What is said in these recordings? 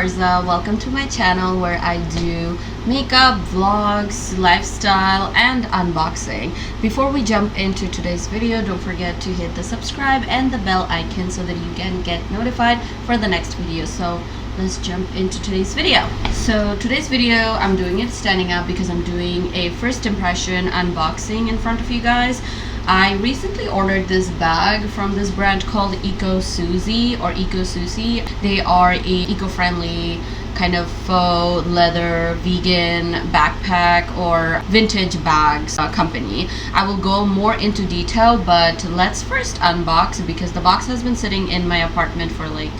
Marza. Welcome to my channel where I do makeup, vlogs, lifestyle, and unboxing. Before we jump into today's video, don't forget to hit the subscribe and the bell icon so that you can get notified for the next video. So let's jump into today's video. So today's video, I'm doing it standing up because I'm doing a first impression unboxing in front of you guys. I recently ordered this bag from this brand called Ecosusi or Ecosusi. They are a eco-friendly kind of faux leather vegan backpack or vintage bags company. I will go more into detail, but let's first unbox because the box has been sitting in my apartment for like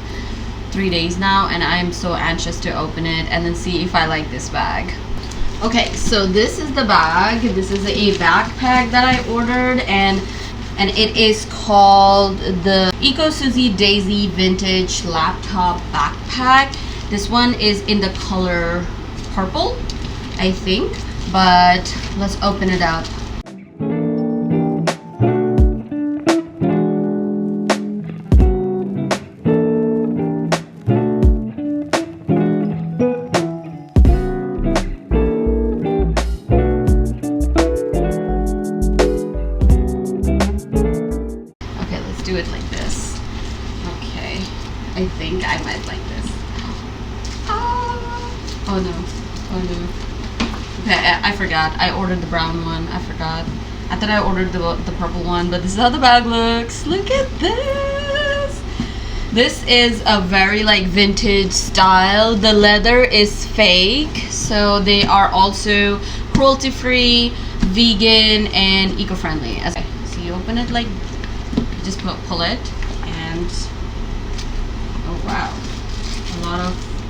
3 days now and I'm so anxious to open it and then see if I like this bag. Okay, so this is the bag. This is a backpack that I ordered and it is called the Ecosusi Daisy Vintage Laptop Backpack. This one is in the color purple, I think, but let's open it up. Do it like this. Okay, I think I might like this. Oh no, oh no. Okay, I forgot. I ordered the brown one. I forgot. I thought I ordered the purple one, but this is how the bag looks. Look at this. This is a very like vintage style. The leather is fake, so they are also cruelty-free, vegan, and eco-friendly. Okay, so you open it like just pull it and oh wow,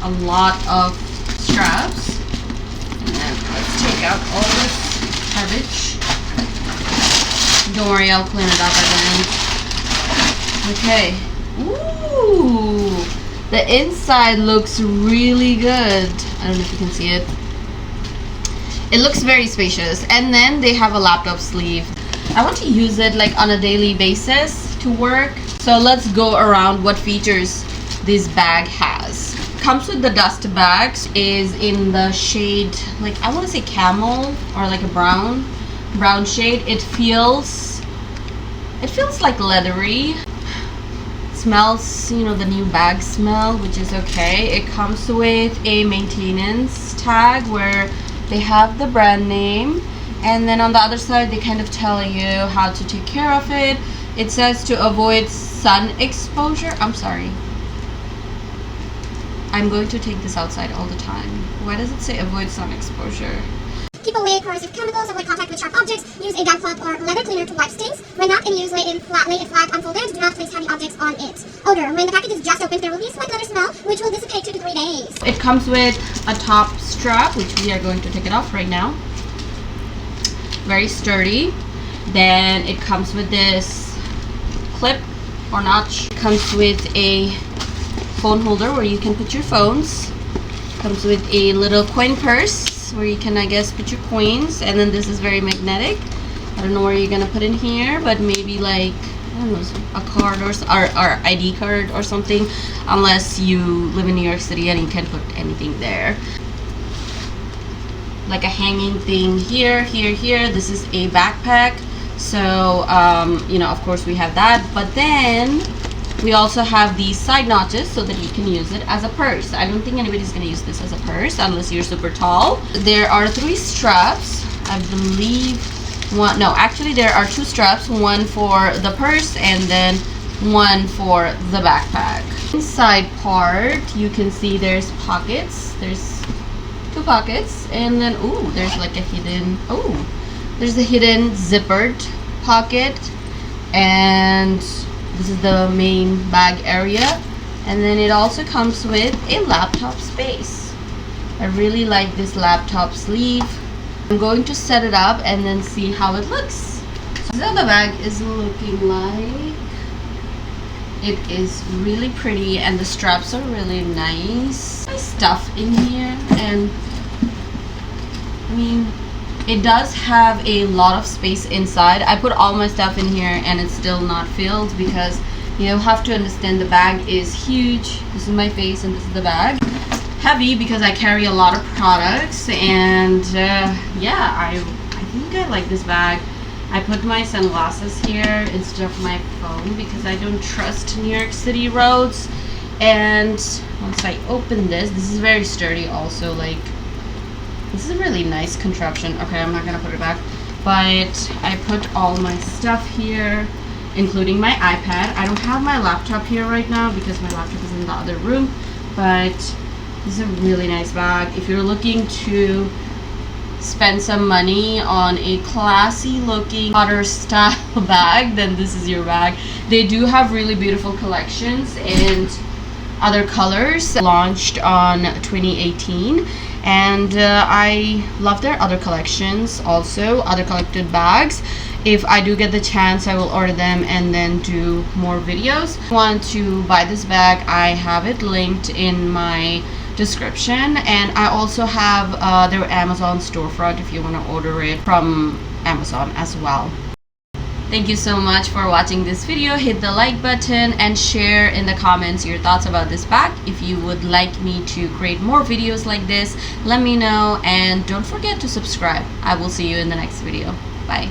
a lot of straps. And then let's take out all this garbage. Don't worry, I'll clean it up at the end. Okay. Ooh, the inside looks really good. I don't know if you can see it. It looks very spacious, and then they have a laptop sleeve. I want to use it like on a daily basis to work. So let's go around what features this bag has. Comes with the dust bags, is in the shade like I want to say camel or like a brown shade. It feels like leathery. It smells, you know, the new bag smell, which is okay. It comes with a maintenance tag where they have the brand name. And then on the other side, they kind of tell you how to take care of it. It says to avoid sun exposure. I'm sorry. I'm going to take this outside all the time. Why does it say avoid sun exposure? Keep away corrosive chemicals, avoid contact with sharp objects, use a damp cloth or leather cleaner to wipe stains. When wrapped and used, lay it flat unfolded. Do not place heavy objects on it. Odor. When the package is just opened, there will be a slight leather smell, which will dissipate 2 to 3 days. It comes with a top strap, which we are going to take it off right now. Very sturdy. Then it comes with this clip or notch. It comes with a phone holder where you can put your phones. It comes with a little coin purse where you can, I guess, put your coins. And then this is very magnetic. I don't know where you're gonna put in here, but maybe like, I don't know, a card or ID card or something, unless you live in New York City and you can put anything there. Like a hanging thing here. This is a backpack, so you know, of course we have that, but then we also have these side notches so that you can use it as a purse. I don't think anybody's gonna use this as a purse unless you're super tall. There are 3 straps, I believe. Actually there are 2 straps, one for the purse and then one for the backpack. Inside part, you can see there's pockets. There's 2 pockets, and then there's like a hidden there's a hidden zippered pocket, and this is the main bag area. And then it also comes with a laptop space. I really like this laptop sleeve. I'm going to set it up and then see how it looks. So the bag is looking like. It is really pretty and the straps are really nice. Nice stuff in here, and I mean, it does have a lot of space inside. I put all my stuff in here and it's still not filled because you have to understand the bag is huge. This is my face and this is the bag. heavy because I carry a lot of products, and yeah, I think I like this bag. I put my sunglasses here instead of my phone because I don't trust New York City roads. And once I open this is very sturdy also. Like, this is a really nice contraption. Okay, I'm not gonna put it back, but I put all my stuff here, including my iPad. I don't have my laptop here right now because my laptop is in the other room, but this is a really nice bag. If you're looking to spend some money on a classy looking Potter style bag, then this is your bag. They do have really beautiful collections and other colors launched on 2018, and I love their other collections, also other collected bags. If I do get the chance, I will order them and then do more videos. If you want to buy this bag, I have it linked in my description, and I also have their Amazon storefront if you want to order it from Amazon as well. Thank you so much for watching this video. Hit the like button and share in the comments your thoughts about this bag. If you would like me to create more videos like this, let me know, and don't forget to subscribe. I will see you in the next video. Bye.